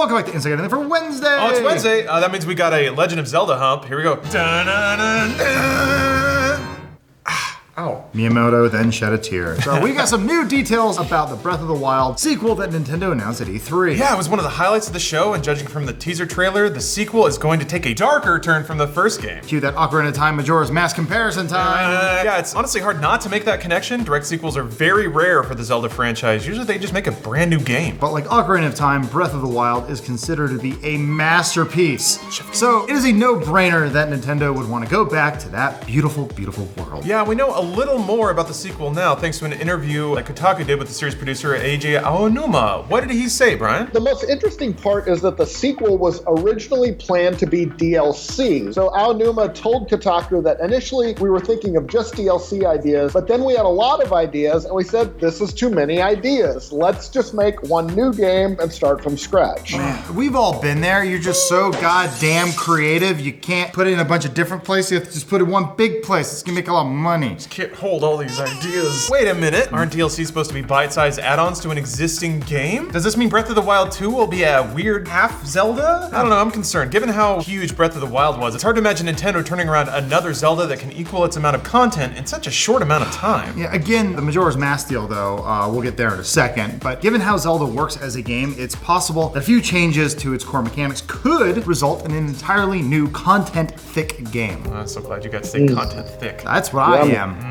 welcome back to Inside Gaming for Wednesday. Oh, it's Wednesday. That means we got a Legend of Zelda hump. Here we go. Ow. Miyamoto then shed a tear. So we got some new details about the Breath of the Wild sequel that Nintendo announced at E3. Yeah, it was one of the highlights of the show, and judging from the teaser trailer, the sequel is going to take a darker turn from the first game. Cue that Ocarina of Time Majora's Mask comparison time. Yeah, it's honestly hard not to make that connection. Direct sequels are very rare for the Zelda franchise. Usually they just make a brand new game. But like Ocarina of Time, Breath of the Wild is considered to be a masterpiece. So it is a no-brainer that Nintendo would want to go back to that beautiful, beautiful world. Yeah, we know a little more about the sequel now thanks to an interview that Kotaku did with the series producer Eiji Aonuma. What did he say, Brian? The most interesting part is that the sequel was originally planned to be DLC. So Aonuma told Kotaku that initially we were thinking of just DLC ideas, but then we had a lot of ideas and we said, this is too many ideas. Let's just make one new game and start from scratch. Man, we've all been there. You're just so goddamn creative. You can't put it in a bunch of different places. You have to just put it in one big place. It's gonna make a lot of money. Can't hold all these ideas. Wait a minute, aren't DLCs supposed to be bite-sized add-ons to an existing game? Does this mean Breath of the Wild 2 will be a weird half Zelda? I don't know, I'm concerned. Given how huge Breath of the Wild was, it's hard to imagine Nintendo turning around another Zelda that can equal its amount of content in such a short amount of time. Yeah, again, the Majora's Mask deal though, we'll get there in a second, but given how Zelda works as a game, it's possible that a few changes to its core mechanics could result in an entirely new content-thick game. I'm so glad you got to say content thick. That's what I am.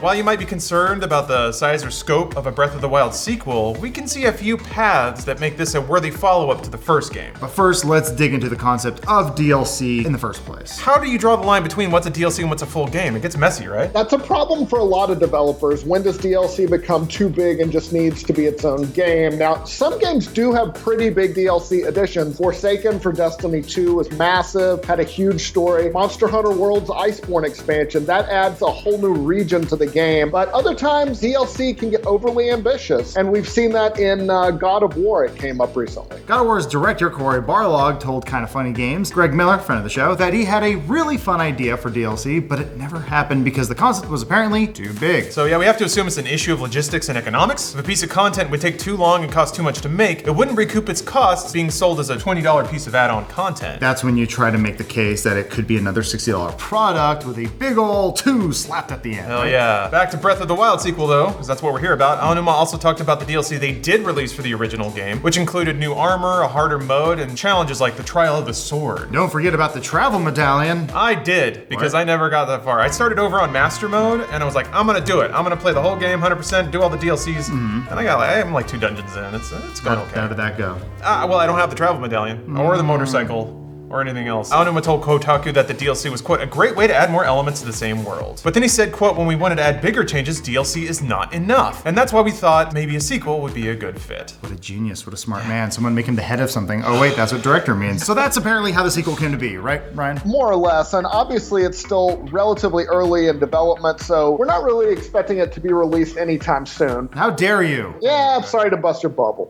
While you might be concerned about the size or scope of a Breath of the Wild sequel, we can see a few paths that make this a worthy follow-up to the first game. But first, let's dig into the concept of DLC in the first place. How do you draw the line between what's a DLC and what's a full game? It gets messy, right? That's a problem for a lot of developers. When does DLC become too big and just needs to be its own game? Now, some games do have pretty big DLC additions. Forsaken for Destiny 2 was massive, had a huge story. Monster Hunter World's Iceborne expansion, that adds a whole new region to the game. But other times, DLC can get overly ambitious, and we've seen that in God of War. It came up recently. God of War's director, Corey Barlog, told Kinda Funny Games, Greg Miller, friend of the show, that he had a really fun idea for DLC, but it never happened because the concept was apparently too big. So yeah, we have to assume it's an issue of logistics and economics. If a piece of content would take too long and cost too much to make, it wouldn't recoup its costs being sold as a $20 piece of add-on content. That's when you try to make the case that it could be another $60 product with a big ol' 2 slapped at the end. Hell yeah. Back to Breath of the Wild sequel though, because that's what we're here about. Aonuma also talked about the DLC they did release for the original game, which included new armor, a harder mode, and challenges like the Trial of the Sword. Don't forget about the travel medallion. I did, because I never got that far. I started over on Master Mode, and I was like, I'm gonna do it. I'm gonna play the whole game 100%, do all the DLCs, and I'm like 2 dungeons in. It's going okay. How did that go? Well, I don't have the travel medallion, or the motorcycle, or anything else. Aonuma told Kotaku that the DLC was, quote, a great way to add more elements to the same world. But then he said, quote, when we wanted to add bigger changes, DLC is not enough. And that's why we thought maybe a sequel would be a good fit. What a genius, what a smart man. Someone make him the head of something. Oh wait, that's what director means. So that's apparently how the sequel came to be, right, Ryan? More or less, and obviously it's still relatively early in development, so we're not really expecting it to be released anytime soon. How dare you? Yeah, I'm sorry to bust your bubble.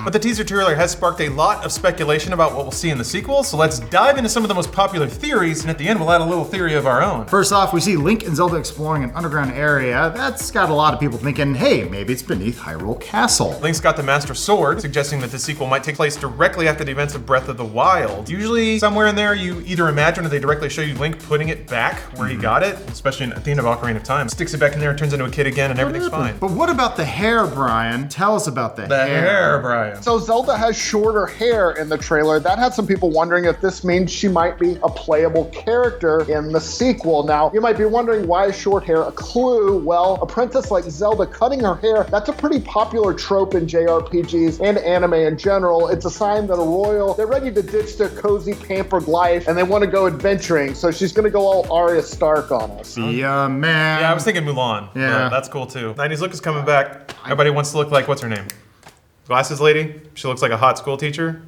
But the teaser trailer has sparked a lot of speculation about what we'll see in the sequel, so let's dive into some of the most popular theories, and at the end we'll add a little theory of our own. First off, we see Link and Zelda exploring an underground area. That's got a lot of people thinking, hey, maybe it's beneath Hyrule Castle. Link's got the Master Sword, suggesting that the sequel might take place directly after the events of Breath of the Wild. Usually somewhere in there you either imagine or they directly show you Link putting it back where he got it, especially at the end of Ocarina of Time. Sticks it back in there, turns into a kid again, and everything's fine. But what about the hair, Brian? Tell us about the hair, Brian. So Zelda has shorter hair in the trailer. That had some people wondering if this means she might be a playable character in the sequel. Now, you might be wondering, why is short hair a clue? Well, a princess like Zelda cutting her hair, that's a pretty popular trope in JRPGs and anime in general. It's a sign that a royal, they're ready to ditch their cozy, pampered life, and they want to go adventuring, so she's gonna go all Arya Stark on us. Yeah, man. Yeah, I was thinking Mulan. Yeah. That's cool too. 90s look is coming back. Everybody wants to look like, what's her name? Glasses lady? She looks like a hot school teacher.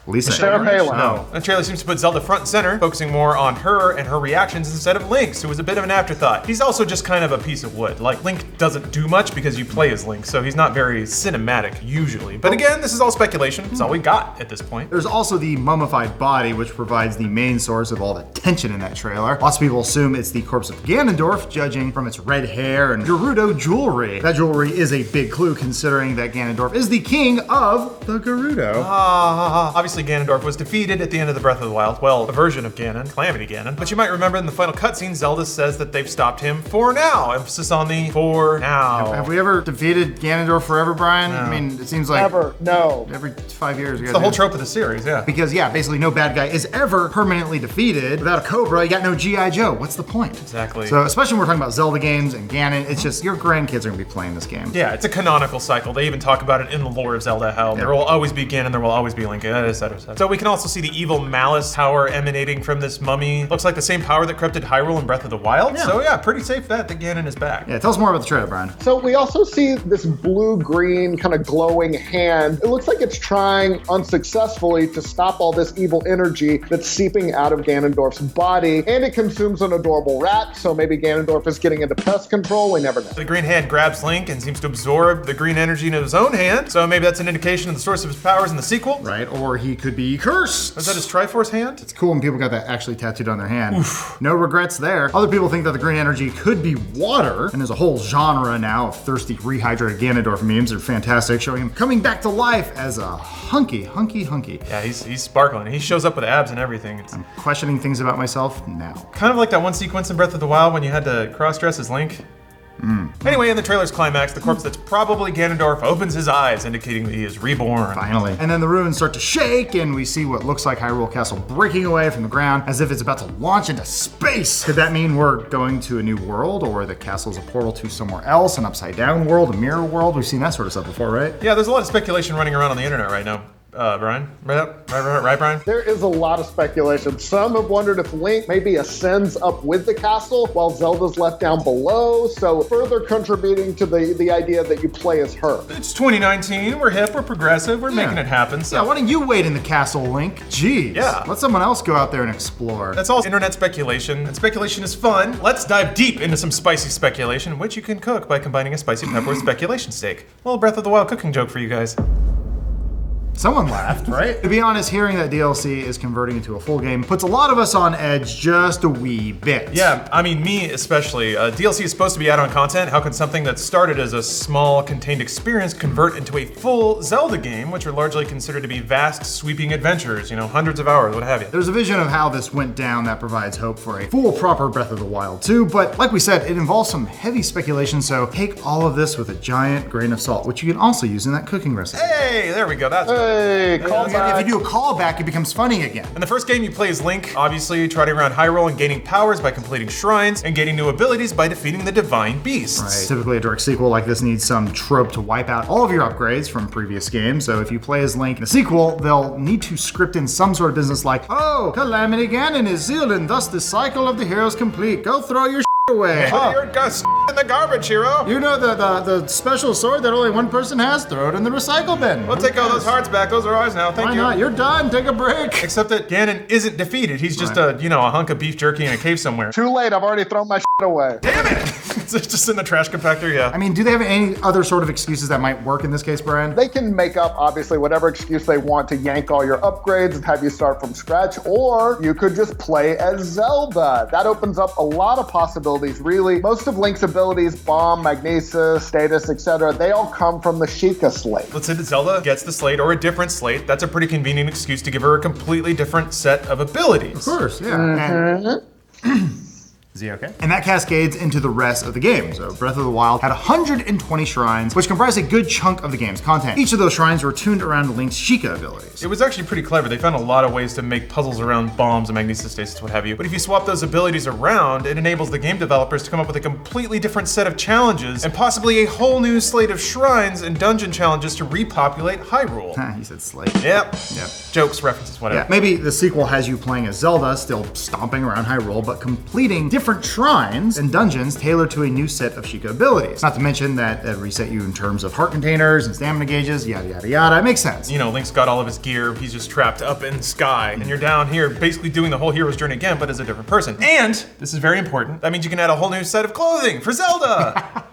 Lisa Sarah Aaron? Palin. No. The trailer seems to put Zelda front and center, focusing more on her and her reactions instead of Link's, who was a bit of an afterthought. He's also just kind of a piece of wood. Like, Link doesn't do much because you play as Link, so he's not very cinematic usually. But again, this is all speculation. It's all we got at this point. There's also the mummified body, which provides the main source of all the tension in that trailer. Lots of people assume it's the corpse of Ganondorf, judging from its red hair and Gerudo jewelry. That jewelry is a big clue considering that Ganondorf is the king of the Gerudo. Obviously, Ganondorf was defeated at the end of the Breath of the Wild. Well, a version of Ganon, Calamity Ganon. But you might remember in the final cutscene, Zelda says that they've stopped him for now. Emphasis on the for now. Have we ever defeated Ganondorf forever, Brian? No. I mean, it seems like Never, no. every 5 years. It's the whole trope of the series, yeah. Because yeah, basically no bad guy is ever permanently defeated. Without a Cobra, you got no G.I. Joe. What's the point? Exactly. So especially when we're talking about Zelda games and Ganon, it's just your grandkids are gonna be playing this game. Yeah, it's a canonical cycle. They even talk about it in the lore of Zelda, how there will always be Ganon, there will always be Link, etc. So we can also see the evil malice power emanating from this mummy. Looks like the same power that corrupted Hyrule in Breath of the Wild. Yeah. So yeah, pretty safe bet that Ganon is back. Yeah, tell us more about the trailer, Brian. So we also see this blue-green kind of glowing hand. It looks like it's trying unsuccessfully to stop all this evil energy that's seeping out of Ganondorf's body, and it consumes an adorable rat, so maybe Ganondorf is getting into pest control, we never know. The green hand grabs Link and seems to absorb the green energy into his own hand, so maybe that's an indication of the source of his powers in the sequel. Right, or he could be cursed. Is that his Triforce hand? It's cool when people got that actually tattooed on their hand. Oof. No regrets there. Other people think that the green energy could be water, and there's a whole genre now of thirsty, rehydrated Ganondorf memes. They're fantastic, showing him coming back to life as a hunky. Yeah, he's sparkling. He shows up with abs and everything. It's I'm questioning things about myself now. kind of like that one sequence in Breath of the Wild when you had to cross-dress as Link. Anyway, in the trailer's climax, the corpse that's probably Ganondorf opens his eyes, indicating that he is reborn. Finally. And then the ruins start to shake, and we see what looks like Hyrule Castle breaking away from the ground as if it's about to launch into space. Could that mean we're going to a new world, or the castle's a portal to somewhere else, an upside-down world, a mirror world? We've seen that sort of stuff before, right? Yeah, there's a lot of speculation running around on the internet right now. Brian? Right, Brian? There is a lot of speculation. Some have wondered if Link maybe ascends up with the castle while Zelda's left down below, so further contributing to the idea that you play as her. It's 2019, we're hip, we're progressive, we're making it happen, so. Yeah, why don't you wait in the castle, Link? Jeez. Yeah. Let someone else go out there and explore. That's all internet speculation, and speculation is fun. Let's dive deep into some spicy speculation, which you can cook by combining a spicy pepper with speculation steak. A little Breath of the Wild cooking joke for you guys. Someone laughed, right? To be honest, hearing that DLC is converting into a full game puts a lot of us on edge just a wee bit. Yeah, I mean, me especially. DLC is supposed to be add-on content. How can something that started as a small, contained experience convert into a full Zelda game, which are largely considered to be vast, sweeping adventures, you know, hundreds of hours, what have you? There's a vision of how this went down that provides hope for a full, proper Breath of the Wild 2, but like we said, it involves some heavy speculation, so take all of this with a giant grain of salt, which you can also use in that cooking recipe. Hey, there we go, that's good. Hey, call back. If you do a callback, it becomes funny again. In the first game, you play as Link, obviously trotting around Hyrule and gaining powers by completing shrines and gaining new abilities by defeating the divine beasts. Right. Typically, a direct sequel like this needs some trope to wipe out all of your upgrades from previous games. So if you play as Link in a sequel, they'll need to script in some sort of business like, oh, Calamity Ganon is sealed and thus the cycle of the heroes complete. Go throw your away. You're just in the garbage, hero. You know the special sword that only one person has? Throw it in the recycle bin. We'll take all those hearts back. Those are ours now. Thank Why you. not? You're done. Take a break. Except that Ganon isn't defeated. He's just a hunk of beef jerky in a cave somewhere. Too late, I've already thrown my away. Damn it! It's just in the trash compactor, yeah. I mean, do they have any other sort of excuses that might work in this case, Brian? They can make up, obviously, whatever excuse they want to yank all your upgrades and have you start from scratch, or you could just play as Zelda. That opens up a lot of possibilities, really. Most of Link's abilities, Bomb, Magnesis, Status, etc., they all come from the Sheikah slate. Let's say that Zelda gets the slate or a different slate. That's a pretty convenient excuse to give her a completely different set of abilities. Of course, yeah. Is he okay? And that cascades into the rest of the game. So Breath of the Wild had 120 shrines, which comprise a good chunk of the game's content. Each of those shrines were tuned around Link's Sheikah abilities. It was actually pretty clever. They found a lot of ways to make puzzles around bombs and magnesis stasis, what have you. But if you swap those abilities around, it enables the game developers to come up with a completely different set of challenges and possibly a whole new slate of shrines and dungeon challenges to repopulate Hyrule. He said slate. Yep. Yep. Jokes, references, whatever. Yeah, maybe the sequel has you playing as Zelda, still stomping around Hyrule, but completing different different shrines and dungeons tailored to a new set of Sheikah abilities. Not to mention that it reset you in terms of heart containers and stamina gauges, yada yada yada. It makes sense. You know, Link's got all of his gear, he's just trapped up in the sky, and you're down here basically doing the whole hero's journey again, but as a different person. And, this is very important, that means you can add a whole new set of clothing for Zelda!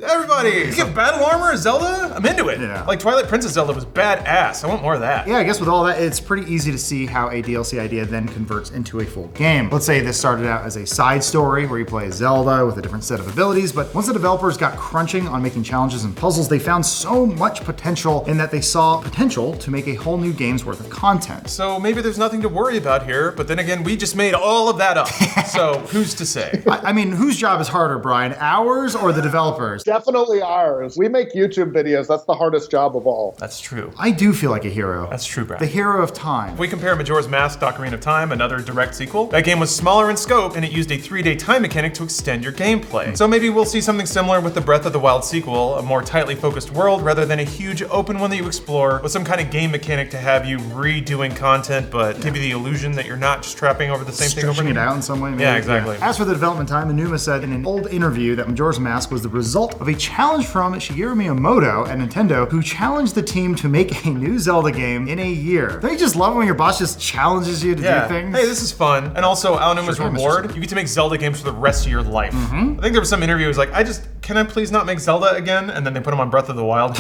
Everybody! You get battle armor as Zelda? I'm into it. Yeah. Like Twilight Princess Zelda was badass. I want more of that. Yeah, I guess with all that, it's pretty easy to see how a DLC idea then converts into a full game. Let's say this started out as a side story where you play as Zelda with a different set of abilities, but once the developers got crunching on making challenges and puzzles, they found so much potential in that they saw potential to make a whole new game's worth of content. So maybe there's nothing to worry about here, but then again, we just made all of that up. So who's to say? I mean, whose job is harder, Brian? Ours or the developers? Definitely ours. We make YouTube videos. That's the hardest job of all. That's true. I do feel like a hero. That's true, Brad. The hero of time. If we compare Majora's Mask to Ocarina of Time, another direct sequel, that game was smaller in scope and it used a 3-day time mechanic to extend your gameplay. So maybe we'll see something similar with the Breath of the Wild sequel, a more tightly focused world rather than a huge open one that you explore with some kind of game mechanic to have you redoing content but give you the illusion that you're not just trapping over the same thing over Stretching again. it out in some way, maybe. Yeah, exactly. As for the development time, Enuma said in an old interview that Majora's Mask was the result of a challenge from Shigeru Miyamoto at Nintendo, who challenged the team to make a new Zelda game in a year. Don't you just love it when your boss just challenges you to do things? Hey, this is fun. And also, Aonuma's Sure, Mr. reward, Singh. you get to make Zelda games for the rest of your life. I think there was some interview who was like, can I please not make Zelda again? And then they put him on Breath of the Wild.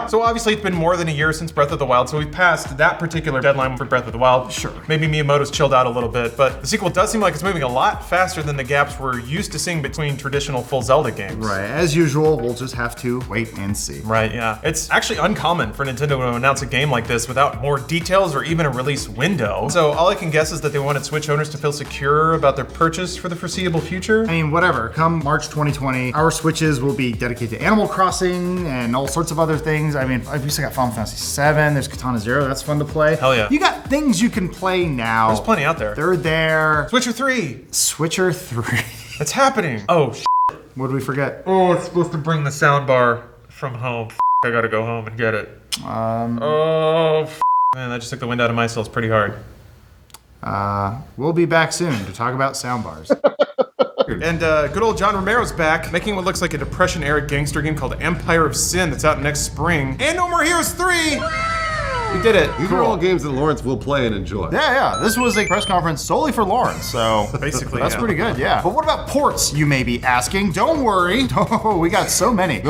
So obviously it's been more than a year since Breath of the Wild, so we've passed that particular deadline for Breath of the Wild. Sure. Maybe Miyamoto's chilled out a little bit, but the sequel does seem like it's moving a lot faster than the gaps we're used to seeing between traditional full Zelda games. Right, as usual, we'll just have to wait and see. Right, yeah. It's actually uncommon for Nintendo to announce a game like this without more details or even a release window. So all I can guess is that they wanted Switch owners to feel secure about their purchase for the foreseeable future. I mean, whatever. Come March 2020, our Switches will be dedicated to Animal Crossing and all sorts of other things. I mean, we still got Final Fantasy VII, there's Katana Zero, that's fun to play. Hell yeah. You got things you can play now. There's plenty out there. They're there. Switcher 3! Switcher 3. It's happening! Oh, What did we forget? Oh, it's supposed to bring the soundbar from home. I gotta go home and get it. Oh, man, that just took the wind out of my sails pretty hard. We'll be back soon to talk about soundbars. And good old John Romero's back, making what looks like a Depression-era gangster game called Empire of Sin that's out next spring. And No More Heroes 3! We did it. These are all games that Lawrence will play and enjoy. Yeah. This was a press conference solely for Lawrence, so Basically, that's yeah. pretty good, yeah. But what about ports, you may be asking? Don't worry. Oh, we got so many.